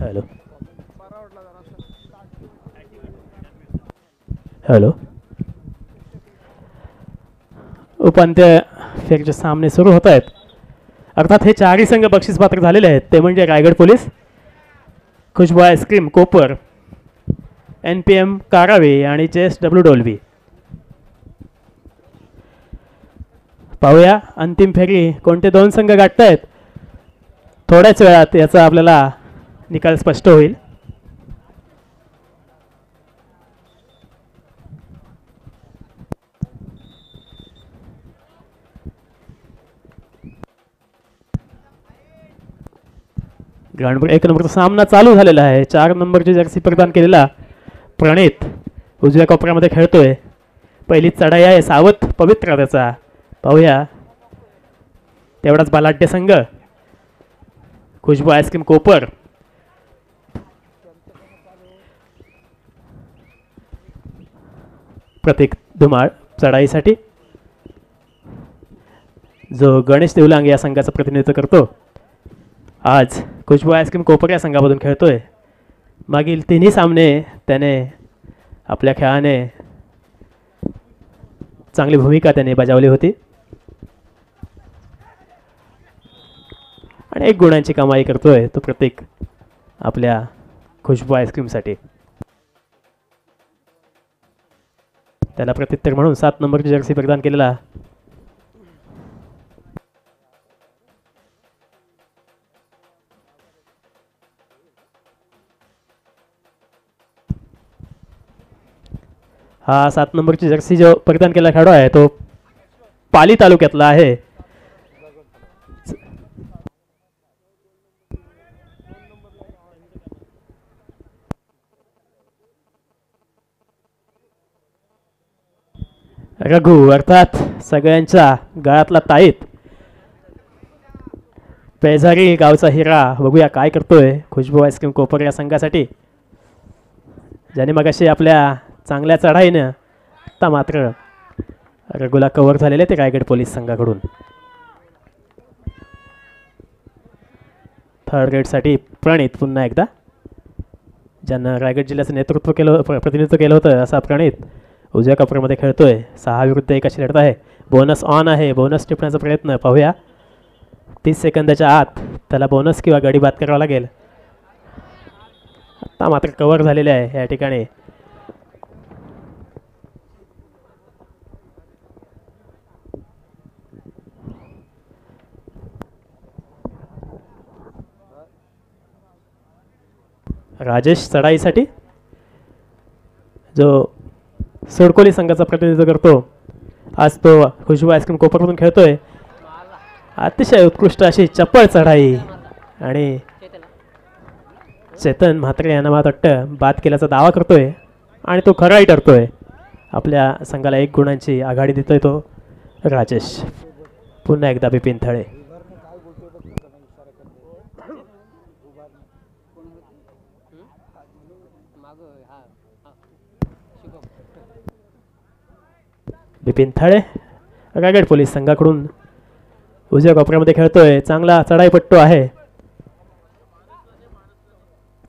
Hello hello उपांत्य फेरीचे सामने सुरू होत आहेत. अर्थात हे चारही संघ बक्षीस पात्र झालेले आहेत. ते म्हणजे रायगड पोलीस, खुशबू आईस्क्रीम कोपर, NPM कारावे आणि JSW डोलवी. पाहूया अंतिम फेरी कोणते दोन संघ गाठत आहेत. थोड्याच वेळात याचा आपल्याला निकाल स्पष्ट होईल. ग्राउंड 1 नंबरचा सामना चालू झालेला आहे. 4 नंबरची जर्सी प्रदान केलेला प्रणित उजव्या कोपऱ्यामध्ये खेळतोय. पहिली चढाई आहे सावध पवित्र त्याचा. पाहूया तेवढाच बलाढ्य संघ खुशबू आईस्क्रीम कोपर. प्रतीक धुमाळ चढाईसाठी, जो गणेश देवलांग या संघाचं प्रतिनिधित्व करतो. आज खुशबू आईस्क्रीम कोपर या संघामधून खेळतोय. मागील तिन्ही सामने त्याने आपल्या खेळाने चांगली भूमिका त्याने बजावली होती आणि 1 गुणांची कमाई करतोय तो प्रतीक आपल्या खुशबू आईस्क्रीमसाठी. त्याला प्रत्युत्तर म्हणून 7 नंबरची जर्सी प्रदान केलेला हा 7 नंबरची जर्सी जो परिधान केलेला खेळाडू आहे तो पाली तालुक्यातला आहे. रघु अर्थात सगळ्यांच्या गळ्यातला ताईत पेजारी गावचा हिरा. बघूया काय करतोय खुशबू आईस्क्रीम कोपर या संघासाठी, ज्याने मगाशी आपल्या चांगल्या चढाईनं आता मात्र रघुला कव्हर झालेले ते रायगड पोलीस संघाकडून. थर्ड ग्रेडसाठी प्रणित पुन्हा एकदा, ज्यानं रायगड जिल्ह्याचं नेतृत्व केलं प्रतिनिधित्व केलं होतं असा प्रणित उजव्या कोपऱ्यामध्ये खेळतोय. 6-1 अशी लढत आहे. बोनस ऑन आहे. बोनस टिपण्याचा प्रयत्न पाहूया. 30 सेकंदाच्या आत त्याला बोनस किंवा गडी बाद करावा लागेल. आता मात्र कव्हर झालेले आहे या ठिकाणी. राजेश चढाईसाठी, जो सोडकोली संघाचा प्रतिनिधित्व करतो. आज तो खुशबू आईस्क्रीम कोपरमधून खेळतोय. अतिशय उत्कृष्ट अशी चप्पळ चढाई आणि चेतन म्हात्रे यांना मला वाटतं बाद केल्याचा दावा करतोय आणि तो खराही ठरतोय. आपल्या संघाला 1 गुणांची आघाडी देतोय तो राजेश. पुन्हा एकदा बिपिन थळे. बिपिन थळे रायगड पोलीस संघाकडून उजव्या कोपऱ्यामध्ये खेळतोय. चांगला चढाईपट्टू आहे.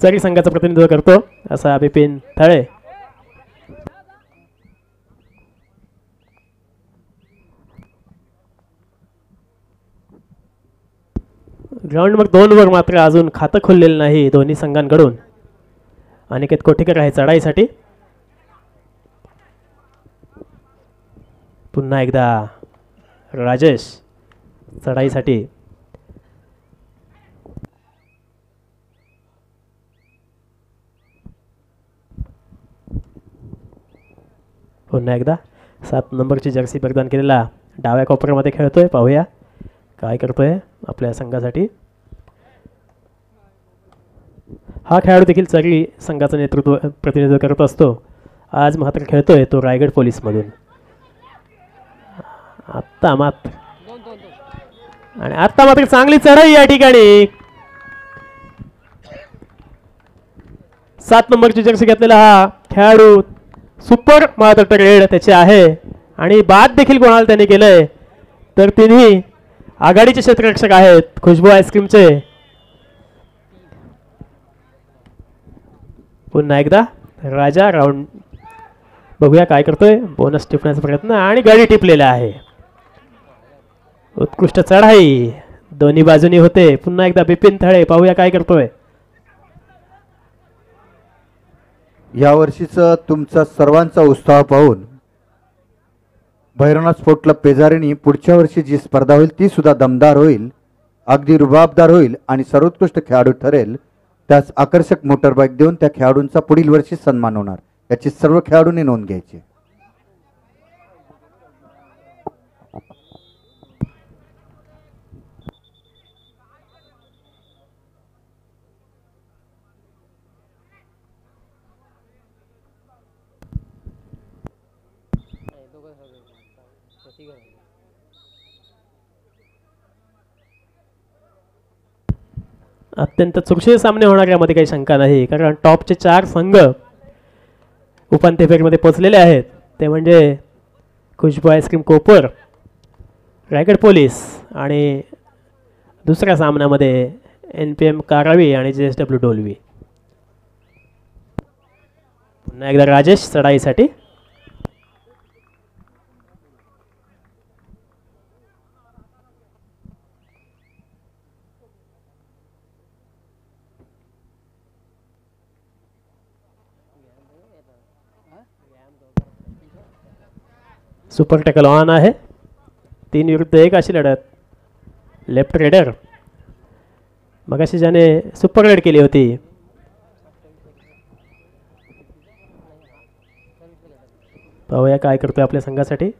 चरी संघाचं प्रतिनिधित्व करतो असा बिपिन थळे. ग्राउंड नंबर 2 वर मात्र अजून खातं खोललेलं नाही दोन्ही संघांकडून. अनिकेत कोठेकर आहे चढाईसाठी. पुन्हा एकदा राजेश चढाईसाठी. पुन्हा एकदा 7 नंबरची जर्सी परिधान केलेला डाव्या कोपऱ्यामध्ये खेळतोय. पाहूया काय करतोय आपल्या संघासाठी. हा खेळाडू देखील चरी संघाचं नेतृत्व प्रतिनिधित्व करत असतो. आज मात्र खेळतोय तो रायगड पोलीसमधून. आत्ता मात्र आणि आत्ता मात्र चांगली चढाई या ठिकाणी. 7 नंबरची जर्सी घेतलेला हा खेळाडू सुपर मात्र रेड त्याचे आहे आणि बाद देखील कोणाला त्याने केलंय तर तिन्ही आघाडीचे क्षेत्ररक्षक आहेत खुशबू आईस्क्रीमचे. पुन्हा एकदा राजा राऊंड बघूया काय करतोय. बोनस टिपण्याचा प्रयत्न आणि गडी टिपलेला आहे. उत्कृष्ट चढाई दोन्ही बाजूनी होते. पुन्हा एकदा बिपिन थळे पाहूया काय करतोय. या वर्षीचा तुमचा सर्वांचा उत्साह पाहून भैरवनाथ स्पोर्ट क्लब पेजारीनी पुढच्या वर्षी जी स्पर्धा होईल ती सुद्धा दमदार होईल, अगदी रुबाबदार होईल आणि सर्वोत्कृष्ट खेळाडू ठरेल त्यास आकर्षक मोटरबाईक देऊन त्या खेळाडूंचा पुढील वर्षी सन्मान होणार, याची सर्व खेळाडूंनी नोंद घ्यायची. अत्यंत चुरशीचे सामने होणार यामध्ये काही शंका नाही, कारण टॉपचे 4 संघ उपांत्य फेरीमध्ये पोहोचलेले आहेत. ते म्हणजे खुशबू आईस्क्रीम कोपर, रायगड पोलीस आणि दुसऱ्या सामन्यामध्ये NPM कारावी आणि JSW डोलवी. पुन्हा एकदा राजेश चढाईसाठी. सुपर टॅकल ऑन आहे. 3 विरुद्ध 1 अशी लढत. लेफ्ट रेडर मगाशी ज्याने सुपर रेड केली होती पाहूया काय करतोय आपल्या संघासाठी.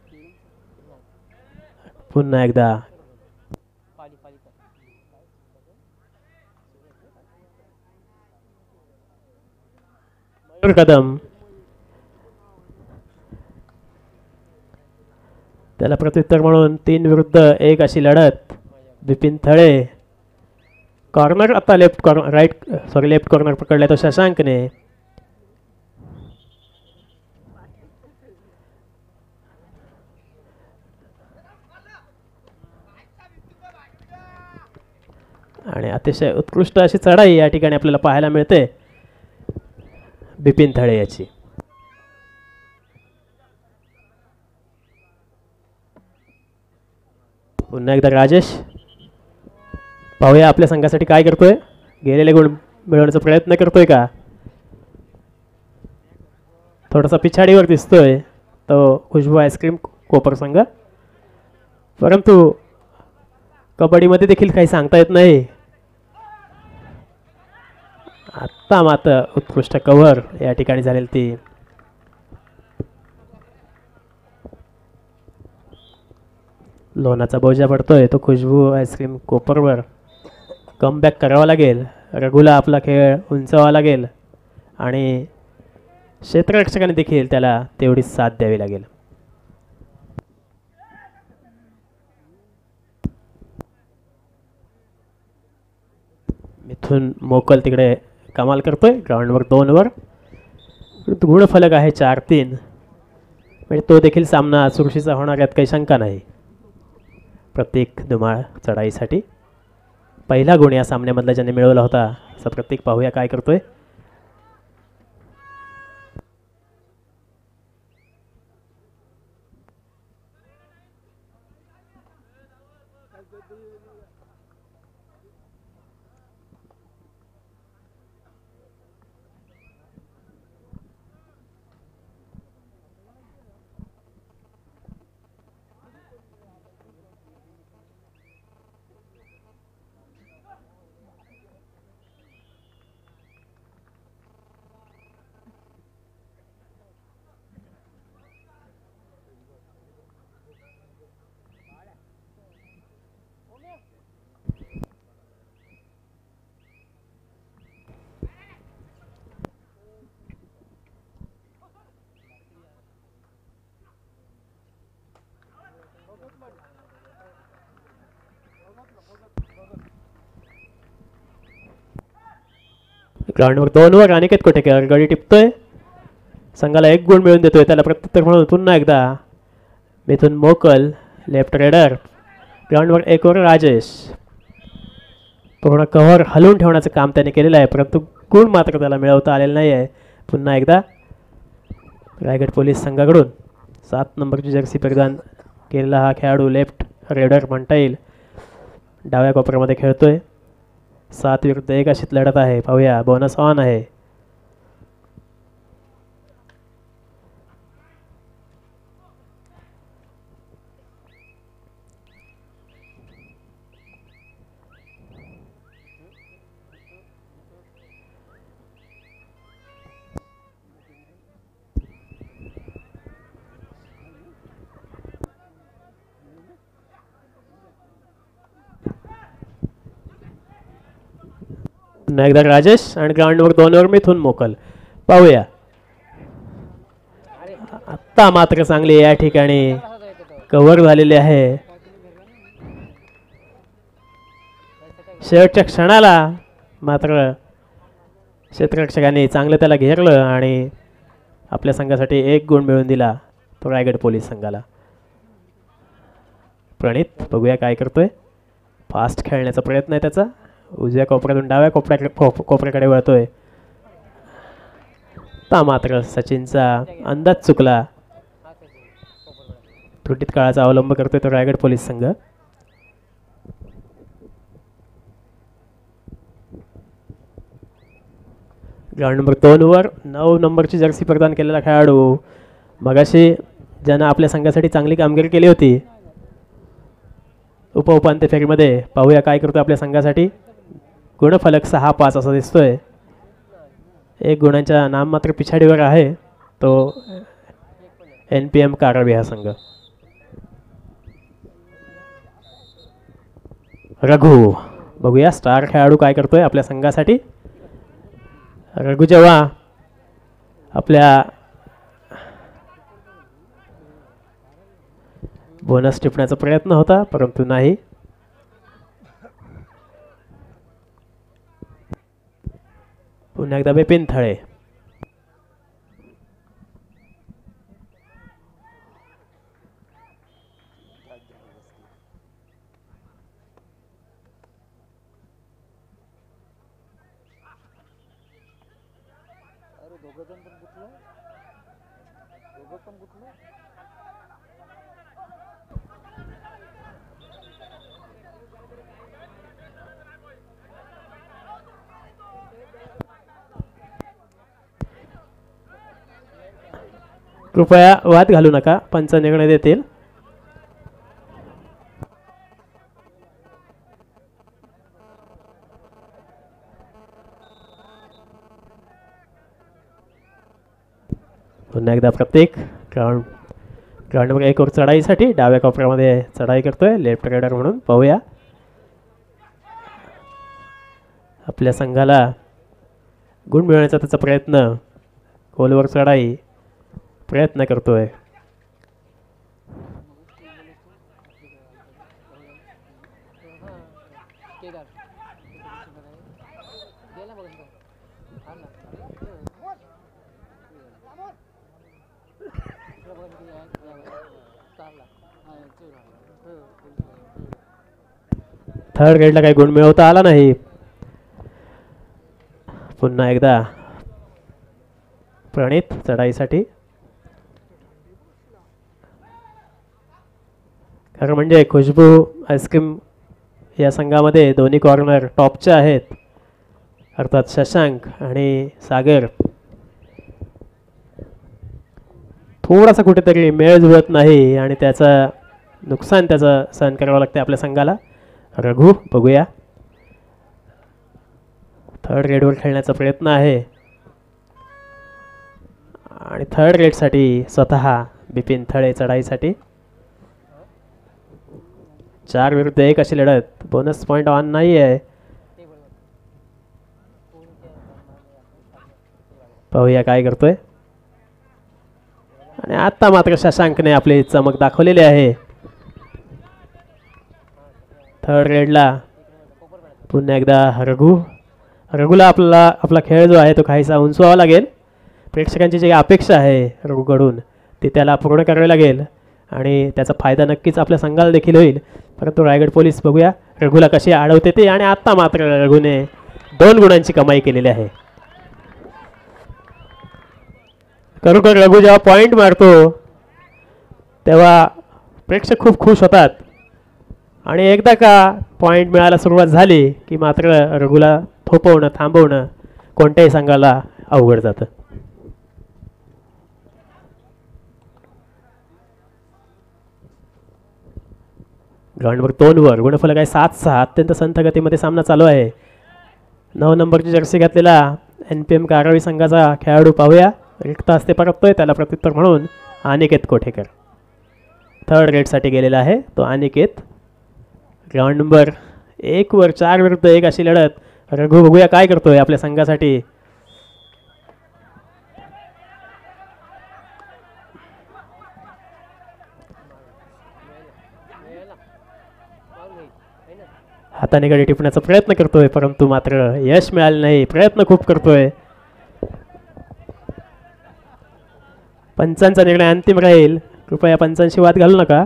पुन्हा एकदा मयूर कदम, त्याला प्रत्युत्तर म्हणून 3 विरुद्ध 1 अशी लढत. बिपिन थळे कॉर्नर, आता लेफ्ट कॉर्नर लेफ्ट कॉर्नर पकडला तो शशांकने. आणि अतिशय उत्कृष्ट अशी चढाई या ठिकाणी आपल्याला पाहायला मिळते बिपिन थळे याची. पुन्हा एकदा राजेश पाहूया आपल्या संघासाठी काय करतोय. गेलेले गुण मिळवण्याचा प्रयत्न करतोय का. थोडासा पिछाडीवर दिसतोय तो खुशबू आईस्क्रीम कोपर संघ, परंतु कबड्डीमध्ये देखील काही सांगता येत नाही. आत्ता मात्र उत्कृष्ट कव्हर या ठिकाणी झालेली ती. लोणाचा बोजा पडतोय तो खुशबू आईस्क्रीम कोपरवर. कमबॅक करावा लागेल. रघुला आपला खेळ उंचावा लागेल आणि क्षेत्ररक्षकाने देखील त्याला तेवढी साथ द्यावी लागेल. मिथून मोकल तिकडे कमाल करतोय. ग्राउंडवर 2 वर गुणफलक आहे 4-3, म्हणजे तो देखील सामना चुरशीचा होणार यात काही शंका नाही. प्रत्येक धुमाळ चढाईसाठी पहिला गुण या सामन्यामधला ज्याने मिळवला होता असा प्रत्येक पाहूया काय करतोय. ग्राउंडवर 2 वर अनिकेत कोटेकर गडी टिपतोय. संघाला 1 गुण मिळवून देतोय. त्याला प्रत्युत्तर म्हणून पुन्हा एकदा मिथून मोकल लेफ्ट रेडर. ग्राउंडवर 1 वर राजेश. पूर्ण कव्हर हलवून ठेवण्याचं काम त्याने केलेलं आहे, परंतु गुण मात्र त्याला मिळवता आलेलं नाही आहे. पुन्हा एकदा रायगड पोलीस संघाकडून 7 नंबरची जर्सी परिधान केलेला हा खेळाडू लेफ्ट रेडर म्हणता येईल, डाव्या कोपऱ्यामध्ये खेळतोय. 7 विरुद्ध 1 अशीच लढत आहे. पाहूया, बोनस ऑन आहे. पुन्हा एकदा राजेश आणि ग्राउंडवर 2 ओव्हर मिथून मोकल. पाहूया, आत्ता मात्र चांगली या ठिकाणी कव्हर झालेली आहे. शेवटच्या क्षणाला मात्र क्षेत्ररक्षकांनी चांगलं त्याला घेरलं आणि आपल्या संघासाठी 1 गुण मिळवून दिला तो रायगड पोलीस संघाला. प्रणित बघूया काय करतोय. फास्ट खेळण्याचा प्रयत्न आहे त्याचा. उजव्या कोपऱ्यातून डाव्या कोपऱ्याकडे वळतोय. ता मात्र सचिनचा अंदाज चुकला. त्रुटीत काळाचा अवलंब करतोय तो रायगड पोलीस संघ. ग्राउंड नंबर 2 वर 9 नंबरची जर्सी प्रदान केलेला खेळाडू, मगाशी ज्यानं आपल्या संघासाठी चांगली कामगिरी केली होती उपांत्य फेरीमध्ये. पाहूया काय करतो आपल्या संघासाठी. गुणफलक 6-5 असा दिसतोय. 1 गुणांच्या नाम मात्र पिछाडीवर आहे तो NPM कारवी हा संघ. रघु बघूया स्टार खेळाडू काय करतोय आपल्या संघासाठी. रघु जेव्हा आपल्या बोनस टिपण्याचा प्रयत्न होता परंतु नाही. पुन्हा एकदा बिपिन थळे. कृपया वाद घालू नका, पंच निर्णय देतील. पुन्हा एकदा प्रत्येक ग्राउंड नंबर 1 वर चढाईसाठी डाव्या कोपऱ्यामध्ये चढाई करतोय लेफ्ट रेडर म्हणून. पाहूया आपल्या संघाला गुण मिळवण्याचा त्याचा प्रयत्न. खोलवर चढाई प्रयत्न करतोय. थर्ड ग्रेडला काही गुण मिळवता आला नाही. पुन्हा एकदा प्रणित चढाईसाठी. खरं म्हणजे खुशबू आईस्क्रीम या संघामध्ये दोन्ही कॉर्नर टॉपचे आहेत, अर्थात शशांक आणि सागर. थोडासा कुठेतरी मेळ जुळत नाही आणि त्याचं नुकसान त्याचं सहन करावं लागते आपल्या संघाला. रघु बघूया थर्ड ग्रेडवर खेळण्याचा प्रयत्न आहे आणि थर्ड ग्रेडसाठी स्वतः बिपिन थळे चढाईसाठी. 4 विरुद्ध 1 अशी लढत. बोनस पॉईंट ऑन नाही आहे. पाहूया काय करतोय. आणि आता मात्र शशांकने आपली चमक दाखवलेली आहे. थर्ड ग्रेडला पुन्हा एकदा रघुला आपला खेळ जो आहे तो काहीसा उंचवावा लागेल. प्रेक्षकांची जी अपेक्षा आहे रघुकडून ती त्याला पूर्ण करावी लागेल आणि त्याचा फायदा नक्कीच आपल्या संघाला देखील होईल. परंतु रायगड पोलीस बघूया रघुला कशी अडवते ते. आणि आत्ता मात्र रघुने 2 गुणांची कमाई केलेली आहे. खरोखर रघु जेव्हा पॉईंट मारतो तेव्हा प्रेक्षक खूप खुश होतात आणि एकदा का पॉईंट मिळायला सुरुवात झाली की मात्र रघुला थोपवणं थांबवणं कोणत्याही संघाला अवघड जातं. ग्राउंड नंबर 2 वर गुणफलक आहे 7-6. अत्यंत संथ गतीमध्ये सामना चालू आहे. 9 नंबरची जर्सी घातलेला NPM कारवाई संघाचा खेळाडू पाहूया. रिक्त हस्ते परततोय, त्याला प्रत्युत्तर म्हणून अनिकेत कोठेकर थर्ड रेडसाठी गेलेला आहे. तो अनिकेत ग्राउंड नंबर 1 वर 4 विरुद्ध 1 अशी लढत. रघु बघूया काय करतोय आपल्या संघासाठी. हाताने गडी टिपण्याचा प्रयत्न करतोय परंतु मात्र यश मिळालं नाही. प्रयत्न खूप करतोय. पंचांचा निर्णय अंतिम राहील. कृपया पंचांशी वाद घालू नका.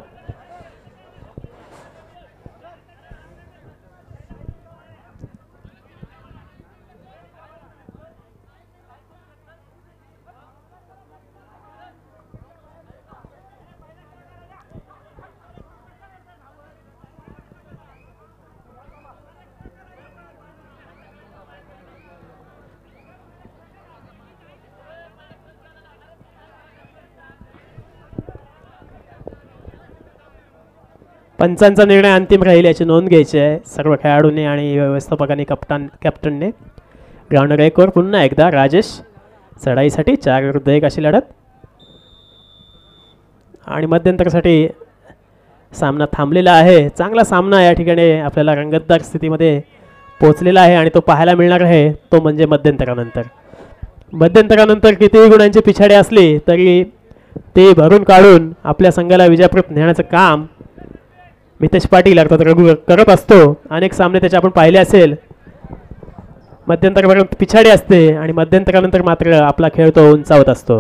पंचांचा निर्णय अंतिम राहील याची नोंद घ्यायची आहे सर्व खेळाडूंनी आणि व्यवस्थापकांनी कॅप्टनने. ग्राउंड 1 वर पुन्हा एकदा राजेश चढाईसाठी 4 विरुद्ध 1 अशी लढत आणि मध्यंतरासाठी सामना थांबलेला आहे. चांगला सामना या ठिकाणी आपल्याला रंगतदार स्थितीमध्ये पोहोचलेला आहे आणि तो पाहायला मिळणार आहे तो म्हणजे मध्यंतरानंतर. मध्यंतरानंतर कितीही गुणांची पिछाडी असली तरी ते भरून काढून आपल्या संघाला विजयाप्रत नेण्याचं काम मितेश पाटील अर्थात रघु करत असतो. अनेक सामने त्याचे आपण पाहिले असेल. मध्यंतरापर्यंत पिछाडी असते आणि मध्यंतरानंतर मात्र आपला खेळ तो उंचावत असतो.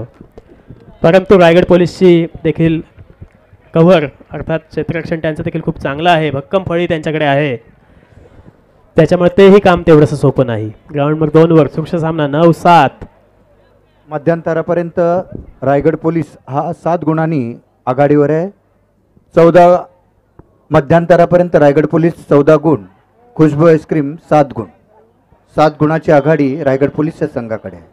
परंतु रायगड पोलीसची देखील कव्हर अर्थात क्षेत्ररक्षण त्यांचं देखील खूप चांगलं आहे. भक्कम फळी त्यांच्याकडे आहे. त्याच्यामुळे तेही काम तेवढंसं सोपं नाही. ग्राउंड नंबर 2 वर सुरक्षा सामना 9-7. मध्यंतरापर्यंत रायगड पोलीस हा 7 गुणांनी आघाडीवर आहे. 14 मध्यांतरापर्यंत रायगड पोलीस 14 गुण, खुशबू आईस्क्रीम 7 गुण. 7 गुणाची आघाडी रायगड पोलीसच्या संघाकडे आहे.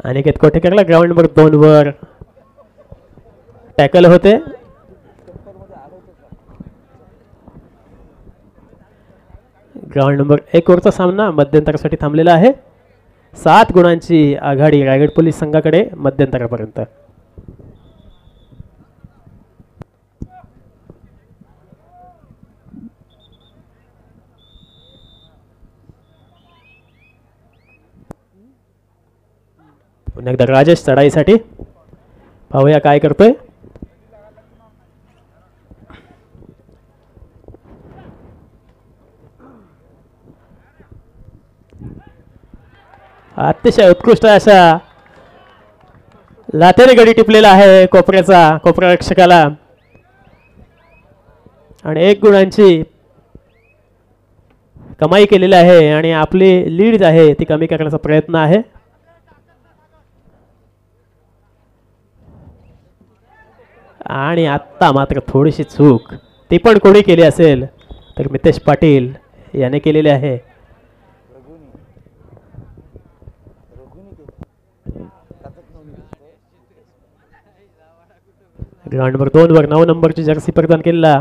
अनिकेत कोठेकरला ग्राउंड नंबर 2 वर टॅकल होते. ग्राउंड नंबर 1 वरचा सामना मध्यंतरासाठी थांबलेला आहे. 7 गुणांची आघाडी रायगड पोलीस संघाकडे मध्यंतरापर्यंत. पुन्हा एकदा राजेश चढाईसाठी पाहूया काय करतोय. अतिशय उत्कृष्ट अशा लाथेने गडी टिपलेला आहे कोपरा रक्षकाला आणि 1 गुणांची कमाई केलेली आहे आणि आपली लीड आहे ती कमी करण्याचा प्रयत्न आहे. आणि आत्ता मात्र थोडीशी चूक ती पण कोणी केली असेल तर मितेश पाटील याने केलेली आहे. ग्राउंड नंबर 2 वर 9 नंबरची जर्सी परिधान केलेला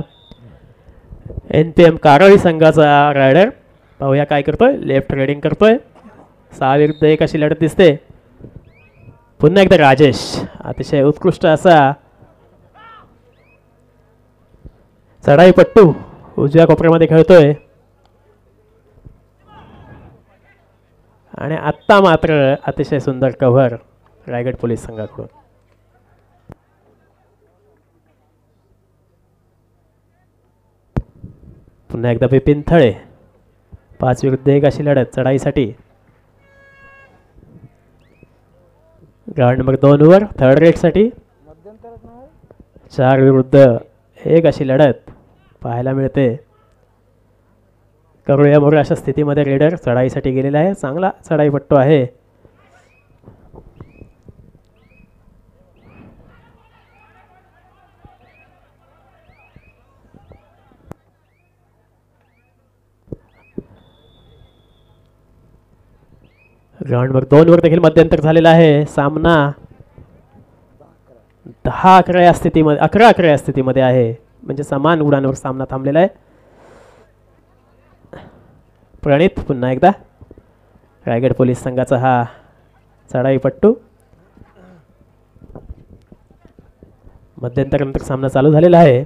NPM कारवाई संघाचा रायडर पाहूया काय करतोय. लेफ्ट रायडिंग करतोय. 6 विरुद्ध 1 अशी लढत दिसते. पुन्हा एकदा राजेश अतिशय उत्कृष्ट असा चढाईपट्टू उजव्या कोपऱ्यामध्ये खेळतोय आणि आत्ता मात्र अतिशय सुंदर कव्हर रायगड पोलीस संघाकडून. पुन्हा एकदा बिपिन थळे 5 विरुद्ध 1 अशी लढत चढाईसाठी. ग्राउंड नंबर 2 वर थर्ड रेडसाठी 4 विरुद्ध 1 अशी लढत पाहायला मिळते. करूया मोर अशा स्थितीमध्ये रेडर चढाईसाठी गेलेला आहे. चांगला चढाईपट्टू आहे. ग्राउंड नंबर 2 वर देखील मध्यंतर झालेला आहे. सामना 10-11 या स्थितीमध्ये 11-11 या स्थितीमध्ये आहे. म्हणजे समान गुणांवर सामना थांबलेला आहे. प्रणित पुन्हा एकदा रायगड पोलीस संघाचा हा चढाईपट्टू. मध्यंतरानंतर सामना चालू झालेला आहे.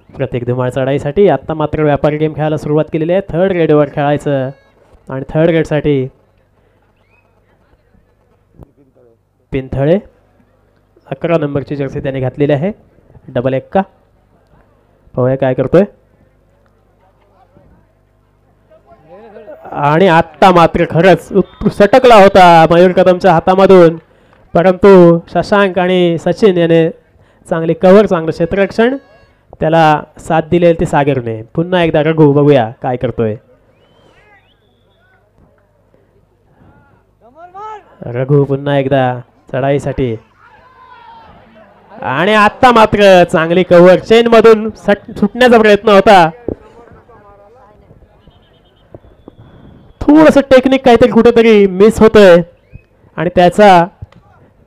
प्रत्येक धुमाळ चढाईसाठी आत्ता मात्र व्यापारी गेम खेळायला सुरुवात केलेली आहे. थर्ड ग्रेडवर खेळायचं आणि थर्ड ग्रेडसाठी पिंथळे 11 नंबरची जर्सी त्याने घातलेली आहे. डबल 1 का पाहूया काय करतोय. आणि आत्ता मात्र खरंच सटकला होता मयूर कदमच्या हातामधून, परंतु शशांक आणि सचिन याने चांगली कव्हर, चांगलं क्षेत्ररक्षण, त्याला साथ दिलेली ती सागरने. पुन्हा एकदा रघु बघूया काय करतोय. रघु पुन्हा एकदा चढाईसाठी आणि आत्ता मात्र चांगली कव्हर, चेन मधून सुटण्याचा प्रयत्न होता. थोडस टेक्निक काहीतरी कुठेतरी मिस होतोय आणि त्याचा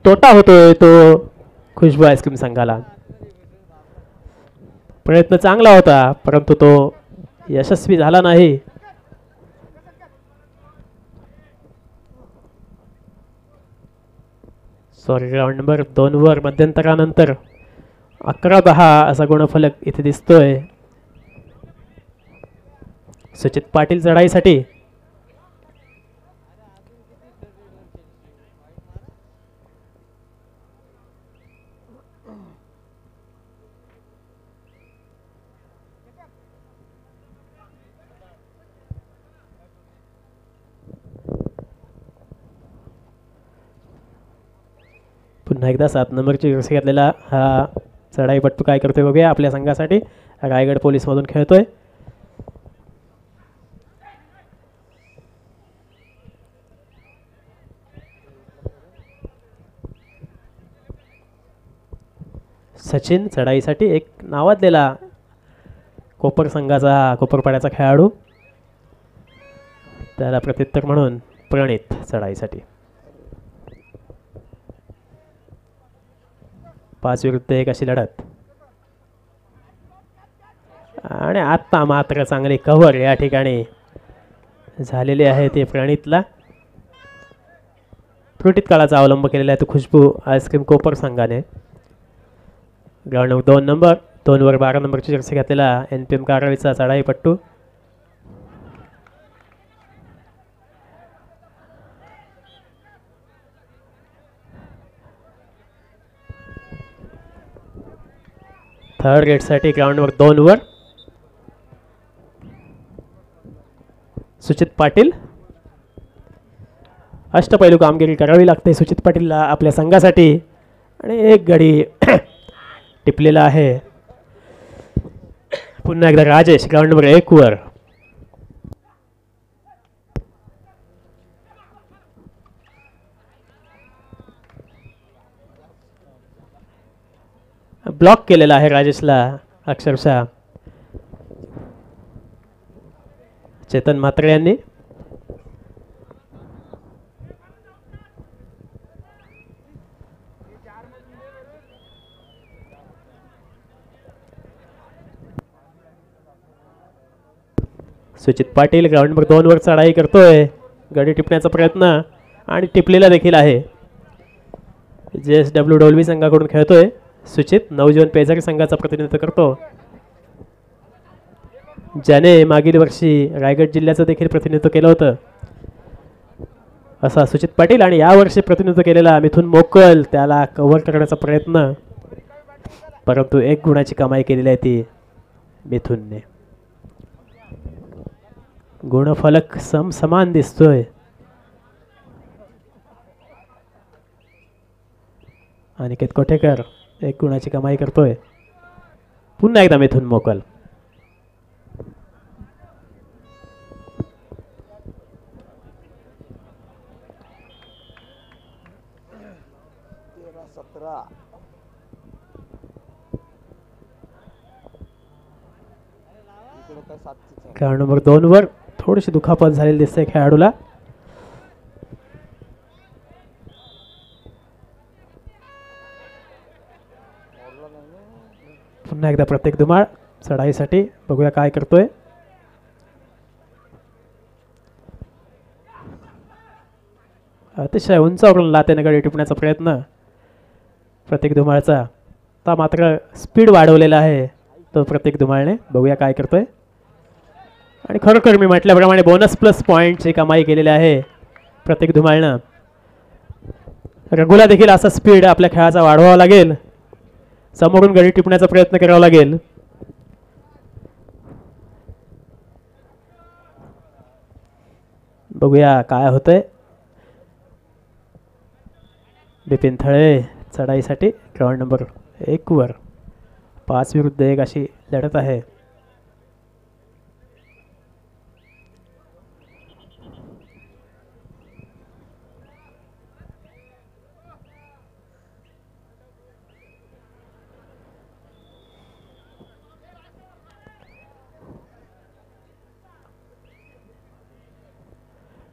तोटा होतोय तो खुशबू आईस्क्रीम संघाला. प्रयत्न चांगला होता परंतु तो यशस्वी झाला नाही. सॉरी, ग्राउंड नंबर 2 वर मध्यंतरानंतर 11-10 असा गुणफलक इथे दिसतोय. सुचित पाटील चढाईसाठी. पुन्हा एकदा 7 नंबरची जर्सी घातलेला हा चढाईपट्टू काय करतोय बघूया आपल्या संघासाठी. रायगड पोलीस मधून खेळतोय. सचिन चढाईसाठी एक नावाजलेला कोपर संघाचा, कोपरपाड्याचा खेळाडू, त्याला प्रत्युत्तर म्हणून प्रणित चढाईसाठी. 5 विरुद्ध 1 अशी लढत. आणि आत्ता मात्र चांगली कव्हर या ठिकाणी झालेली आहे ते प्रणितला. त्रुटीत काळाचा अवलंब केलेला आहे तो खुशबू आईस्क्रीम कोपर संघाने. ग्राउंड नंबर 2 वर 12 नंबरची जर्सी घातलेला NPM कारवाईचा चढाईपट्टू. थर्ड ग्रेडसाठी ग्राउंड नंबर 2 वर सुचित पाटील. अष्टपैलू कामगिरी करावी लागते सुचित पाटीलला आपल्या संघासाठी आणि एक गडी टिपलेला आहे. पुन्हा एकदा राजेश ग्राउंड नंबर 1 वर. ब्लॉक केलेला आहे राजेशला अक्षरशः चेतन म्हात्रे यांनी. सुचित पाटील ग्राउंड नंबर 2 वर चढाई करतोय. गडी टिपण्याचा प्रयत्न आणि टिपलेला देखील आहे. JSW डोलवी संघाकडून खेळतोय सुचित. नवजीवन पेजारी संघाचा प्रतिनिधित्व करतो, ज्याने मागील वर्षी रायगड जिल्ह्याचं देखील प्रतिनिधित्व केलं होतं असा सुचित पाटील. आणि यावर्षी प्रतिनिधित्व केलेला मिथुन मोकल, त्याला कव्हर करण्याचा प्रयत्न, परंतु 1 गुणाची कमाई केलेली आहे ती मिथुनने. गुणफलक समान दिसतोय. अनिकेत कोठेकर 1 गुणाची कमाई करतोय. पुन्हा एकदा मिथून मोकल. खेळाडू नंबर 2 वर थोडीशी दुखापत झालेली दिसते खेळाडूला. पुन्हा एकदा प्रत्येक धुमाळ चढाईसाठी. बघूया काय करतोय. अतिशय उंचावरून लातेने गडी टिपण्याचा प्रयत्न प्रत्येक धुमाळचा. आता मात्र स्पीड वाढवलेला आहे तो प्रत्येक धुमाळने. बघूया काय करतोय. आणि खरोखर मी म्हटल्याप्रमाणे बोनस प्लस पॉईंटची कमाई केलेली आहे प्रत्येक धुमाळनं. रघुला देखील असा स्पीड आपल्या खेळाचा वाढवावा लागेल. समोरून गडी टिपण्याचा प्रयत्न करावा लागेल. बघूया काय होतंय. बिपिन थळे चढाईसाठी ग्राउंड नंबर 1 वर 5 विरुद्ध 1 अशी लढत आहे.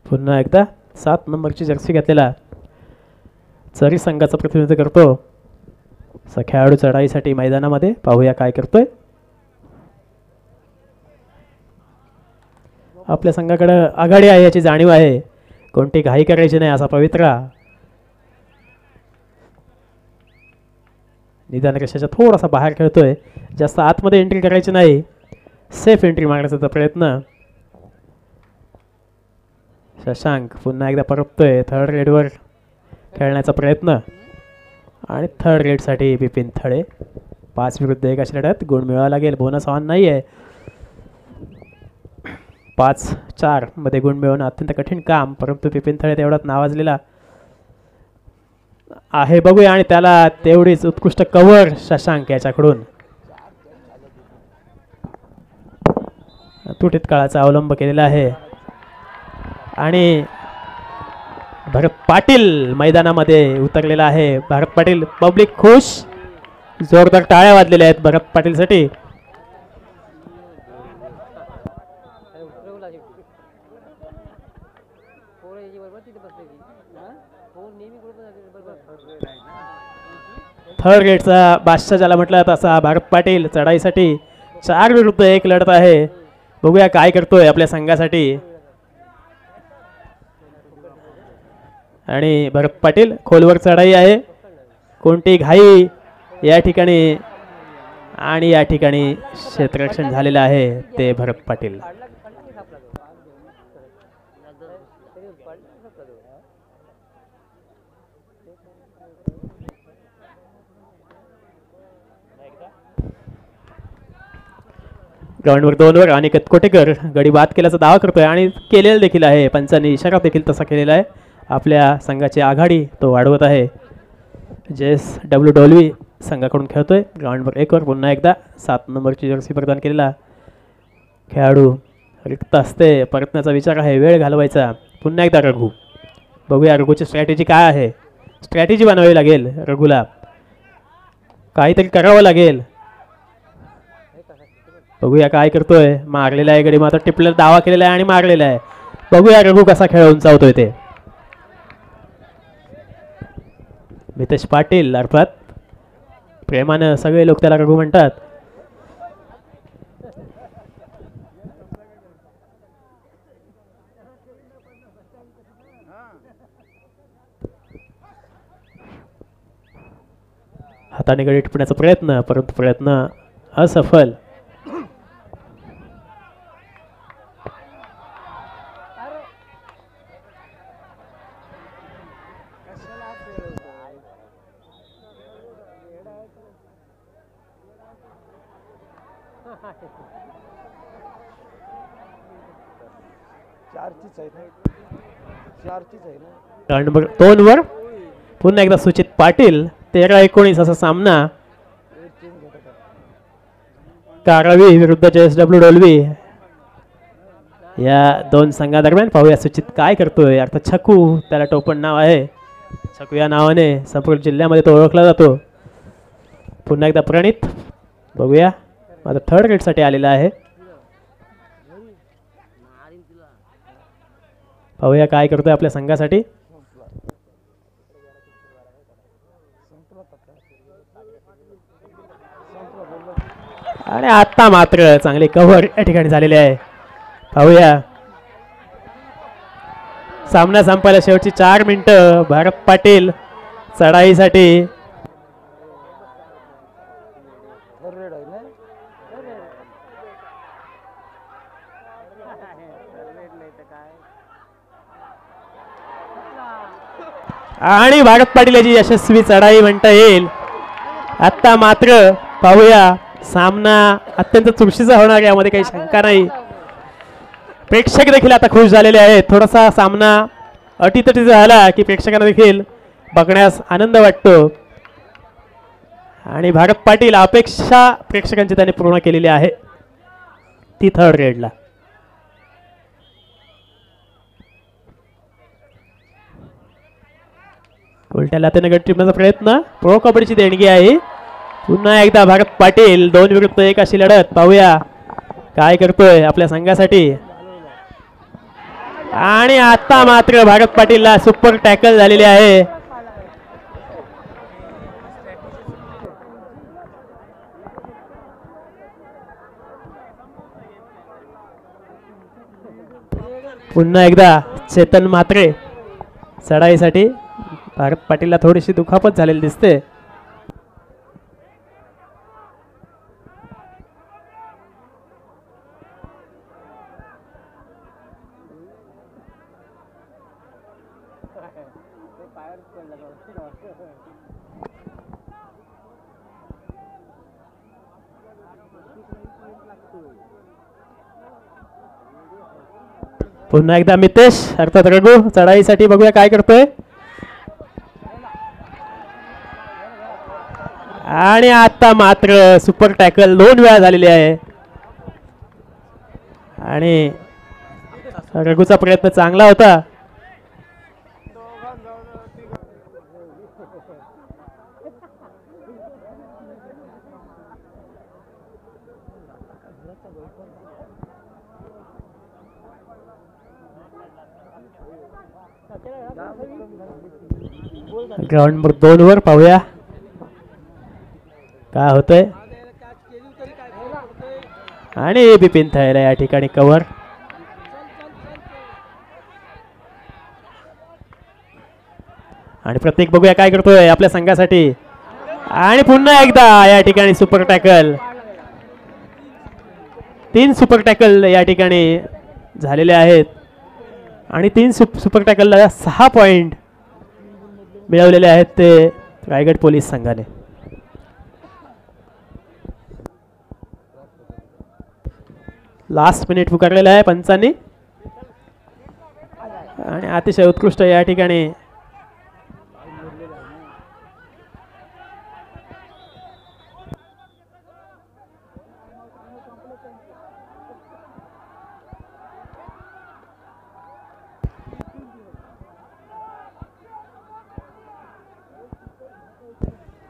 पुन्हा एकदा 7 नंबरची जर्सी घातलेला चरी संघाचं प्रतिनिधित्व करतो असा खेळाडू चढाईसाठी मैदानामध्ये. पाहूया काय करतोय. आपल्या संघाकडे आघाडी आहे याची जाणीव आहे. कोणती घाई करायची नाही असा पवित्रा. निदान रेषेच्या थोडासा बाहेर खेळतोय. जास्त आतमध्ये एंट्री करायची नाही. सेफ एंट्री मारण्याचा प्रयत्न. शशांक पुन्हा एकदा परततोय. थर्ड रेडवर खेळण्याचा प्रयत्न. आणि थर्ड रेडसाठी बिपिन थळे. 5 विरुद्ध 1 अशी लढत. गुण मिळावा लागेल. बोनस ऑन नाही आहे. 5-4 मध्ये गुण मिळवणं अत्यंत कठीण काम. परंतु बिपिन थळे तेवढाच नावाजलेला आहे. बघूया. आणि त्याला तेवढीच उत्कृष्ट कव्हर शशांक याच्याकडून. तुटीत काळाचा अवलंब केलेला आहे. आणि भरत पाटील मैदानामध्ये उतरलेला आहे. भरत पाटील. पब्लिक खुश. जोरदार टाळ्या वाजलेल्या आहेत भरत पाटीलसाठी. थर्ड रेडचा बादशाह ज्याला म्हटलं तसा भरत पाटील चढाईसाठी 4 विरुद्ध 1 लढत आहे. बघूया काय करतोय आपल्या संघासाठी. आणि भरत पाटील खोलवर चढाई आहे. कोणती घाई या ठिकाणी. आणि या ठिकाणी क्षेत्ररक्षण झालेलं आहे ते भरत पाटील. ग्राउंडवर 2 वर अनिकेत कोटेकर गडी बाद केल्याचा दावा करतोय. आणि केलेला देखील आहे. पंचांनी इशारा देखील तसा केलेला आहे. आपल्या संघाची आघाडी तो वाढवत आहे. JSW डोलवी संघाकडून खेळतोय. ग्राउंड नंबर 1 वर पुन्हा एकदा 7 नंबरची जर्सी प्रदान केलेला खेळाडू रिक्त असते. परतण्याचा विचार आहे. वेळ घालवायचा. पुन्हा एकदा रघु. बघूया रघुची स्ट्रॅटेजी काय आहे. स्ट्रॅटेजी बनवावी लागेल रघुला. काहीतरी करावं लागेल. बघूया काय करतोय. मारलेला आहे गडी मात्र टिपलेला दावा केलेला आहे आणि मारलेला आहे. बघूया रघु कसा खेळ उंचावतोय ते. मितेश पाटील अर्थात प्रेमानं सगळे लोक त्याला रघु म्हणतात. हाताने गडी टिपण्याचा प्रयत्न. परंतु प्रयत्न असफल. नंबर 2 वर पुन्हा एकदा सुचित पाटील. 13-19 असा सामना. कारावी विरुद्ध JSW डोलवी या दोन संघादरम्यान. पाहूया सुचित काय करतोय. अर्थात छकू त्याला टोपण नाव आहे. छकू या नावाने संपूर्ण जिल्ह्यामध्ये तो ओळखला जातो. पुन्हा एकदा प्रणित बघूया माझा थर्ड रेडसाठी आलेला आहे. पाहूया काय करतोय आपल्या संघासाठी. आणि आता मात्र चांगले कव्हर या ठिकाणी झालेले आहे. पाहूया सामना संपायला शेवटची 4 मिनिटं. भारत पाटील चढाईसाठी आणि भारत पाटील याची यशस्वी चढाई म्हणता येईल. आता मात्र पाहूया सामना अत्यंत चुरशीचा होणार यामध्ये काही शंका नाही. प्रेक्षक देखील आता खुश झालेले आहेत. थोडासा सामना अटीतटीचा झाला की प्रेक्षकांना देखील बघण्यास आनंद वाटतो. आणि भारत पाटील अपेक्षा प्रेक्षकांची त्यांनी पूर्ण केलेली आहे ती थर्ड रेडला. उलट्या लातेने गट टिपण्याचा प्रयत्न. प्रो कबड्डीची देणगी आहे. पुन्हा एकदा भारत पाटील 2 विरुद्ध 1 अशी लढत. पाहूया काय करतोय आपल्या संघासाठी. आणि आता मात्र भारत पाटीलला सुपर टॅकल झालेली आहे. पुन्हा एकदा चेतन म्हात्रे चढाईसाठी. भारत पाटीलला थोडीशी दुखापत झालेली दिसते. पुन्हा एकदा मितेश अर्थात रघु चढाईसाठी. बघूया काय करतोय. आणि आता मात्र सुपर टॅकल 2 वेळा झालेली आहे. आणि रघुचा प्रयत्न चांगला होता. ग्राउंड नंबर 2 वर पाहूया काय होतंय. आणि बिपिन थायला या ठिकाणी कव्हर. आणि प्रत्येक बघूया काय करतोय आपल्या संघासाठी. आणि पुन्हा एकदा या ठिकाणी सुपर टॅकल. 3 सुपर टॅकल या ठिकाणी झालेले आहेत. आणि 3 सुपर टॅकलला 6 पॉइंट मिळवलेले आहेत ते रायगड पोलीस संघाने. लास्ट मिनिट पुकारलेला आहे पंचांनी. आणि अतिशय उत्कृष्ट या ठिकाणी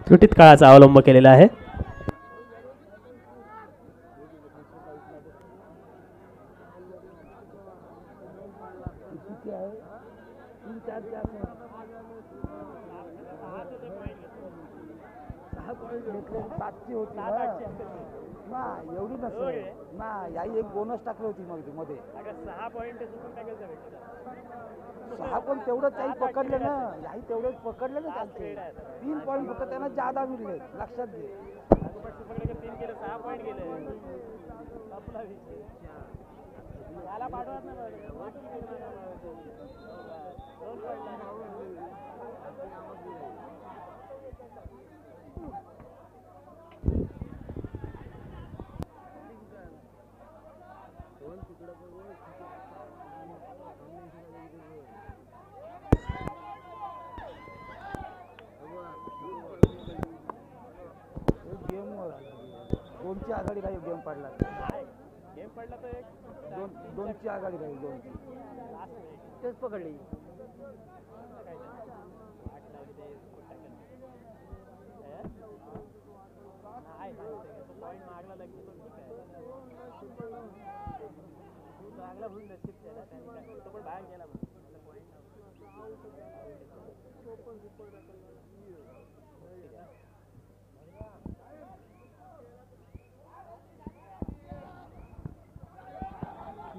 त्रुटीत काळाचा अवलंब केलेला आहे. एवढी नसेल ना. याही एक बोनस टाकली होती मग मध्ये. 6 पॉइंट 6 पण तेवढं काही पकडले ना. याही तेवढेच पकडले ना. त्यांचे 3 पॉइंट फक्त त्यांना जादा मिळले. लक्षात घे. 3 केले 6 पॉइंट गेले. दोनची आघाडी राहील गेम पडला दोनची आघाडी राहील दोनची तेच पकडली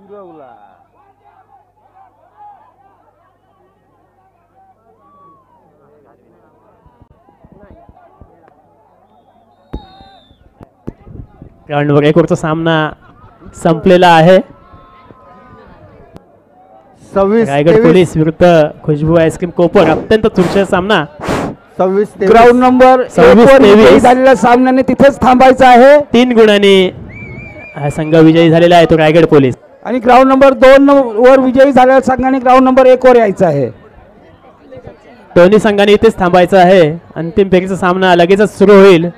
फिरवला ग्राउंड नंबर 1 वरचा सामना संपलेला आहे. 26 रायगड पोलीस विरुद्ध खुशबू आईस्क्रीम कोपर अत्यंत चुरशीचा सामना. 26 ग्राउंड नंबर 26 वर विजयी 23. झालेल्या सामन्याने तिथेच थांबायचं आहे 3 गुणांनी हा संघ विजयी झालेला आहे तो रायगड पोलीस. आणि ग्राउंड नंबर 2 वर विजयी झालेल्या संघाने ग्राउंड नंबर 1 वर यायचं आहे. दोन्ही संघांनी इथेच थांबायचं आहे. अंतिम फेरीचा सामना लगेचच सुरू होईल.